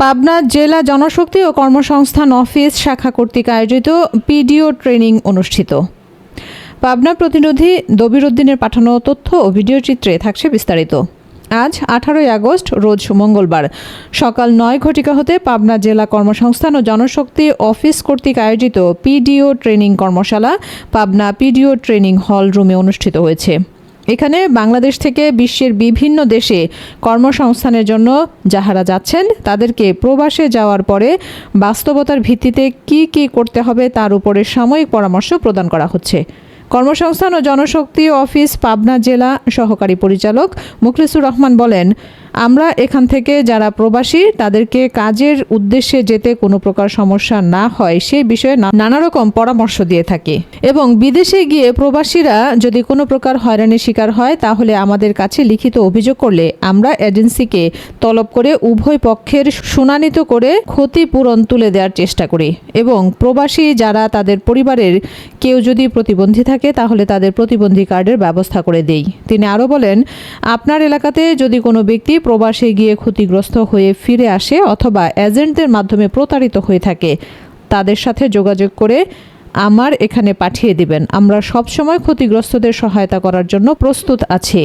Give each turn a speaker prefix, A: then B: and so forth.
A: পাবনা জেলা জনশক্তি ও কর্মসংস্থান অফিস শাখা কর্তৃক আয়োজিত পিডিও ট্রেনিং অনুষ্ঠিত। পাবনা প্রতিনিধি দবির উদ্দিনের পাঠানো তথ্য ও ভিডিও চিত্রে থাকছে বিস্তারিত। আজ 18 আগস্ট রোজ মঙ্গলবার সকাল 9 ঘটিকা হতে পাবনা জেলা কর্মসংস্থান ও জনশক্তি অফিস কর্তৃক আয়োজিত পিডিও ট্রেনিং কর্মশালা পাবনা পিডিও ট্রেনিং হল রুমে অনুষ্ঠিত হয়েছে। এখানে বাংলাদেশ থেকে বিশ্বের বিভিন্ন দেশে কর্মসংস্থানের জন্য যাহারা যাচ্ছেন তাদেরকে প্রবাসে যাওয়ার পরে বাস্তবতার ভিত্তিতে কি করতে হবে তার উপরে সাময়িক পরামর্শ প্রদান করা হচ্ছে। কর্মসংস্থান ও জনশক্তি অফিস পাবনা জেলা সহকারী পরিচালক মুখলিসুর রহমান বলেন, আমরা এখান থেকে যারা প্রবাসী তাদেরকে কাজের উদ্দেশ্যে যেতে কোনো প্রকার সমস্যা না হয় সেই বিষয়ে নানা রকম পরামর্শ দিয়ে থাকি এবং বিদেশে গিয়ে প্রবাসীরা যদি কোনো প্রকার হয়রানির শিকার হয় তাহলে আমাদের কাছে লিখিত অভিযোগ করলে আমরা এজেন্সিকে তলব করে উভয় পক্ষের শুনানিত করে ক্ষতিপূরণ তুলে দেওয়ার চেষ্টা করি এবং প্রবাসী যারা তাদের পরিবারের কেউ যদি প্রতিবন্ধী থাকে তাহলে তাদের প্রতিবন্ধী কার্ডের ব্যবস্থা করে দেই। তিনি আরও বলেন, আপনার এলাকাতে যদি কোনো ব্যক্তি প্রবাসে গিয়ে ক্ষতিগ্রস্ত হয়ে ফিরে আসে অথবা এজেন্টদের মাধ্যমে প্রতারিত হয়ে থাকে তাদের সাথে যোগাযোগ করে আমার এখানে পাঠিয়ে দিবেন। আমরা সবসময় ক্ষতিগ্রস্তদের সহায়তা করার জন্য প্রস্তুত আছি।